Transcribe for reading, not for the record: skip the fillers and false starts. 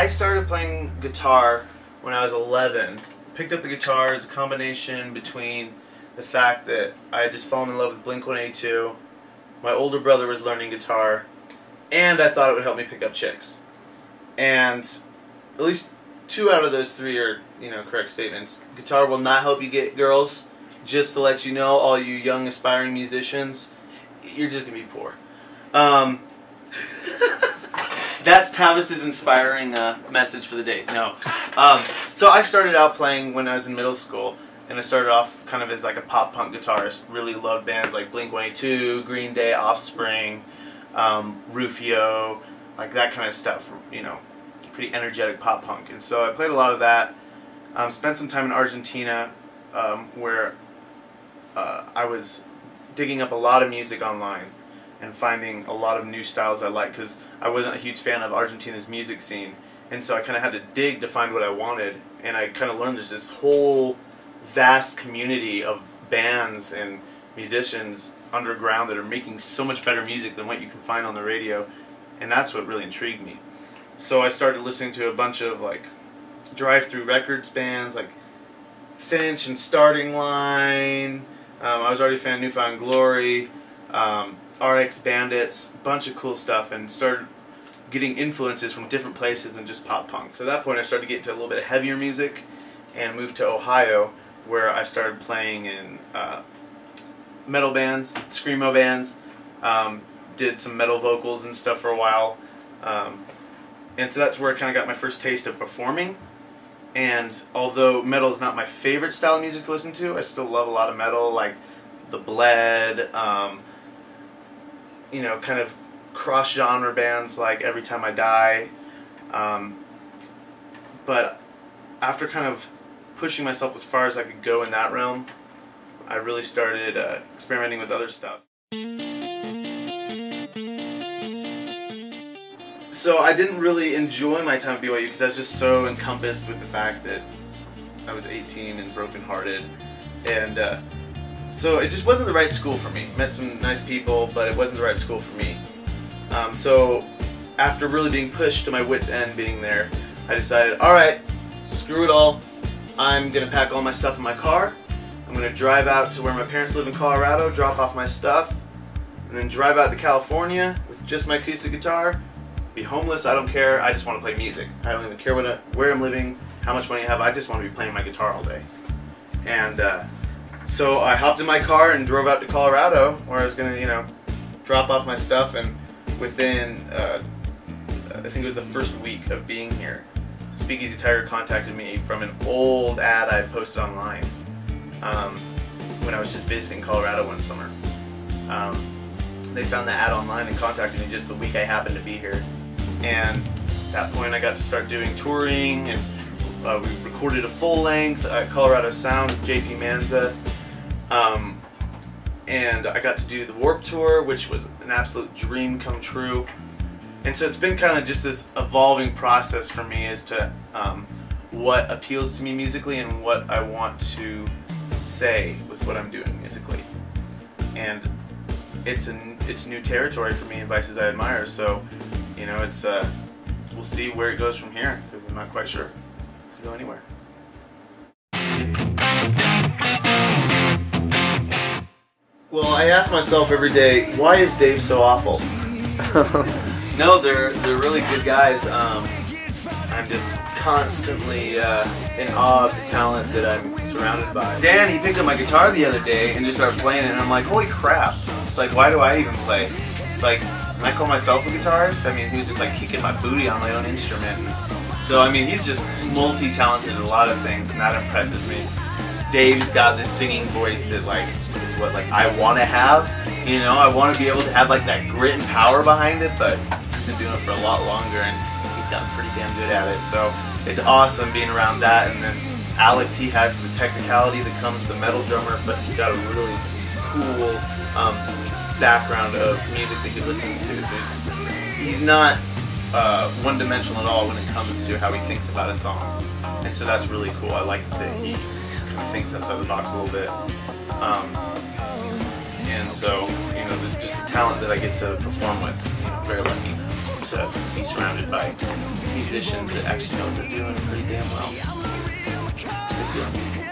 I started playing guitar when I was 11. Picked up the guitar as a combination between the fact that I had just fallen in love with Blink-182, my older brother was learning guitar, and I thought it would help me pick up chicks. And at least 2 out of those 3 are, correct statements. Guitar will not help you get girls. Just to let you know, all you young aspiring musicians, you're just gonna be poor. That's Tavis's inspiring message for the day. No. So I started out playing when I was in middle school, and I started off kind of as like a pop-punk guitarist. Really loved bands like Blink-182, Green Day, Offspring, Rufio, like that kind of stuff, pretty energetic pop-punk. And so I played a lot of that. Spent some time in Argentina, where I was digging up a lot of music online and finding a lot of new styles I liked, because I wasn't a huge fan of Argentina's music scene, and so I kind of had to dig to find what I wanted, and I kind of learned there's this whole vast community of bands and musicians underground that are making so much better music than what you can find on the radio, and that's what really intrigued me. So I started listening to a bunch of like drive-through records bands like Finch and Starting Line. I was already a fan of New Found Glory, RX Bandits, a bunch of cool stuff, and started getting influences from different places than just pop punk. So at that point I started to get into a little bit of heavier music and moved to Ohio, where I started playing in metal bands, screamo bands, did some metal vocals and stuff for a while, and so that's where I kind of got my first taste of performing. And although metal is not my favorite style of music to listen to, I still love a lot of metal, like The Bled, kind of cross-genre bands like Every Time I Die. But after kind of pushing myself as far as I could go in that realm, I really started experimenting with other stuff. So I didn't really enjoy my time at BYU because I was just so encompassed with the fact that I was 18 and brokenhearted, and so it just wasn't the right school for me. Met some nice people, but it wasn't the right school for me. So after really being pushed to my wit's end being there, I decided, alright, screw it all. I'm going to pack all my stuff in my car. I'm going to drive out to where my parents live in Colorado, drop off my stuff, and then drive out to California with just my acoustic guitar. Be homeless, I don't care, I just want to play music. I don't even care where I'm living, how much money I have, I just want to be playing my guitar all day. And so I hopped in my car and drove out to Colorado, where I was going to, drop off my stuff, and within, I think it was the first week of being here, Speakeasy Tiger contacted me from an old ad I had posted online when I was just visiting Colorado one summer. They found the ad online and contacted me just the week I happened to be here. And at that point I got to start doing touring, and we recorded a full length at Colorado Sound with JP Manza. And I got to do the Warped Tour, which was an absolute dream come true. And so it's been kind of just this evolving process for me as to what appeals to me musically and what I want to say with what I'm doing musically. And it's new territory for me in Vices I Admire, so it's we'll see where it goes from here, because I'm not quite sure. It could go anywhere. Well, I ask myself every day, why is Dave so awful? No, they're really good guys. I'm just constantly in awe of the talent that I'm surrounded by. Dan, he picked up my guitar the other day and just started playing it, and I'm like, holy crap. It's like, why do I even play? It's like, can I call myself a guitarist? I mean, he was just like kicking my booty on my own instrument. So, I mean, he's just multi-talented in a lot of things, and that impresses me. Dave's got this singing voice that like is what like I want to have. I want to be able to have like that grit and power behind it, but he's been doing it for a lot longer, and he's gotten pretty damn good at it. So it's awesome being around that. And then Alex, he has the technicality that comes with the metal drummer, but he's got a really cool background of music that he listens to. So he's not one-dimensional at all when it comes to how he thinks about a song, and so that's really cool. I like that he kind of thinks outside the box a little bit, and so just the talent that I get to perform with, very lucky. to be surrounded by musicians that actually know what they're doing pretty damn well. It's a good feeling.